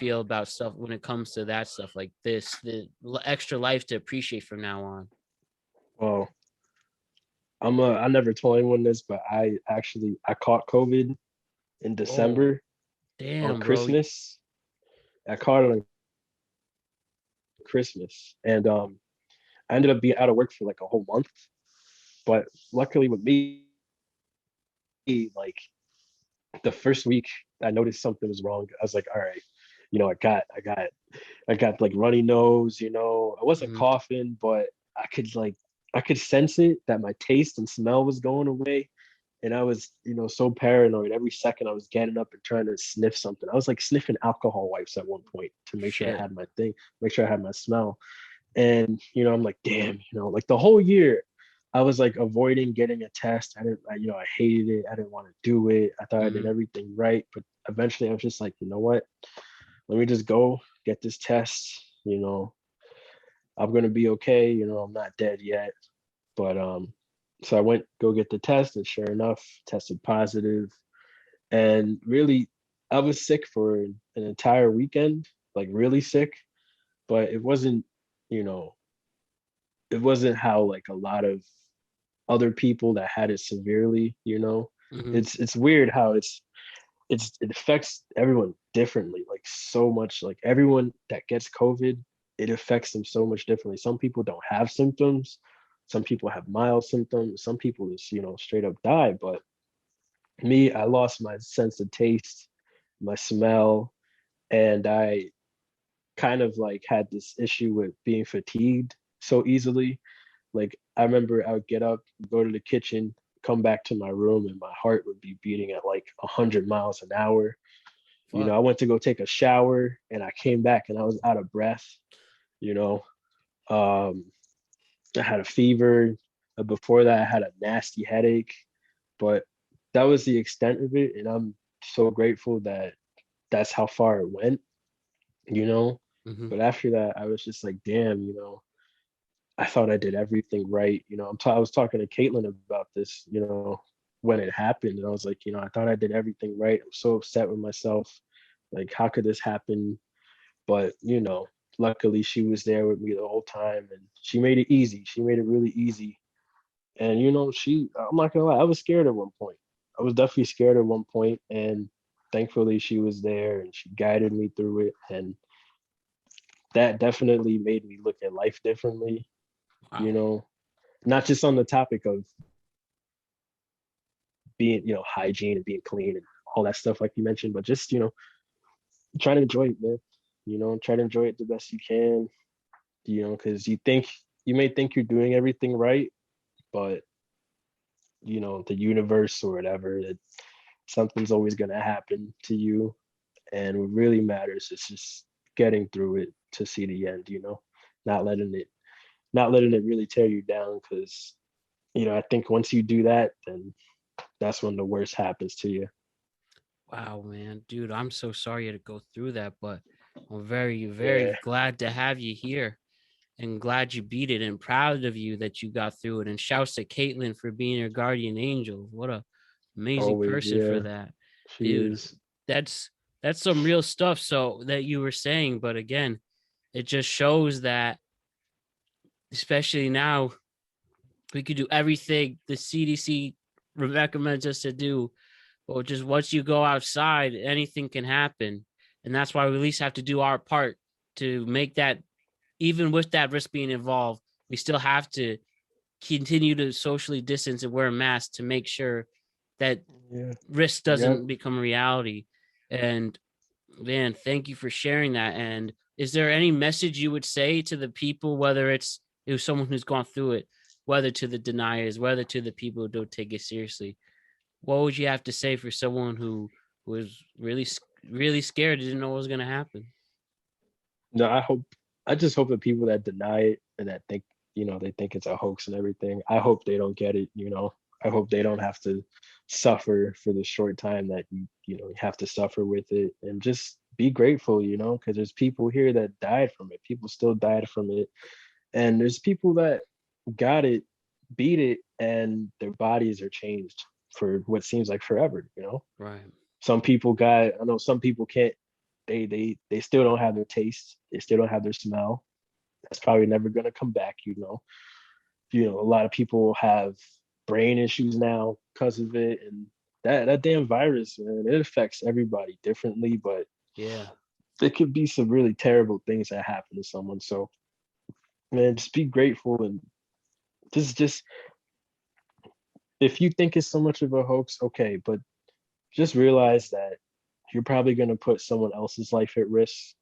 feel about stuff when it comes to that stuff like this, the extra life to appreciate from now on? Well, I never told anyone this, but I caught COVID in Whoa, December on damn, bro. Christmas. I caught it on Christmas, and I ended up being out of work for like a whole month. But luckily with me, like the first week, I noticed something was wrong. I was like, all right, I got like runny nose. I wasn't Mhm. coughing, but I could sense it that my taste and smell was going away. And I was, so paranoid. Every second I was getting up and trying to sniff something. I was like sniffing alcohol wipes at one point to make sure I Shit. had my thing, make sure I had my smell. And, I'm like, damn, like the whole year I was like avoiding getting a test. I hated it. I didn't want to do it. I thought I did Mhm. everything right. But eventually I was just like, you know what? Let me just go get this test. I'm going to be okay. I'm not dead yet. But so I went go get the test, and sure enough, tested positive. And really, I was sick for an entire weekend, like really sick. But you know, it wasn't how like a lot of other people that had it severely. Mhm. It's weird how it affects everyone differently, like so much. Like everyone that gets COVID, it affects them so much differently. Some people don't have symptoms, some people have mild symptoms, some people just straight up die. But me, I lost my sense of taste, my smell, and I kind of like had this issue with being fatigued so easily. Like I remember I would get up, go to the kitchen, come back to my room, and my heart would be beating at like 100 miles an hour. Fuck. I went to go take a shower and I came back and I was out of breath. You know, um, I had a fever. Before that, I had a nasty headache, but that was the extent of it. And I'm so grateful that that's how far it went, you know. Mhm. But after that, I was just like, damn, I thought I did everything right. I was talking to Caitlin about this, when it happened, and I was like, I thought I did everything right. I'm so upset with myself. Like, how could this happen? But luckily she was there with me the whole time, and she made it easy. She made it really easy. And I'm not gonna lie, I was scared at one point. I was definitely scared at one point, and thankfully she was there and she guided me through it, and that definitely made me look at life differently. You Wow. know, not just on the topic of being, hygiene and being clean and all that stuff like you mentioned, but just try to enjoy it, man. Try to enjoy it the best you can. Because you may think you're doing everything right, but the universe or whatever, something's always going to happen to you. And what really matters is just getting through it to see the end, not letting it not letting it really tear you down. Because I think once you do that, then that's when the worst happens to you. Wow, man. Dude, I'm so sorry you had to go through that, but I'm very, Yeah. very glad to have you here and glad you beat it and proud of you that you got through it. And shouts to Caitlin for being your guardian angel. What a amazing Always. person for Yeah. that. She Dude, is. that's that's some real stuff. So that you were saying, but again, it just shows that especially now we could do everything the CDC recommends us to do. But just once you go outside, anything can happen. And that's why we at least have to do our part to make that, even with that risk being involved, we still have to continue to socially distance and wear a mask to make sure that Yeah. risk Yep. doesn't become a reality. And man, thank you for sharing that. And is there any message you would say to the people, whether it was someone who's gone through it, whether to the deniers, whether to the people who don't take it seriously? What would you have to say for someone who was really scared, didn't know what was going to happen? No, I just hope that people that deny it and that think, they think it's a hoax and everything, I hope they don't get it. I hope they don't have to suffer for the short time that you have to suffer with it, and just be grateful, because there's people here that died from it. People still died from it. And there's people that got it, beat it, and their bodies are changed for what seems like forever. Right. I know some people can't. they still don't have their taste. They still don't have their smell. That's probably never gonna come back. A lot of people have brain issues now because of it, and that damn virus, man, it affects everybody differently, but Yeah. it could be some really terrible things that happen to someone. So, man, just be grateful and just if you think it's so much of a hoax, okay, but just realize that you're probably going to put someone else's life at risk,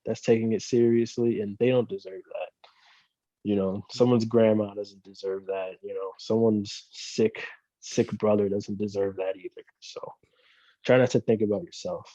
that's taking it seriously, and they don't deserve that. Someone's grandma doesn't deserve that. Someone's sick brother doesn't deserve that either. So try not to think about yourself.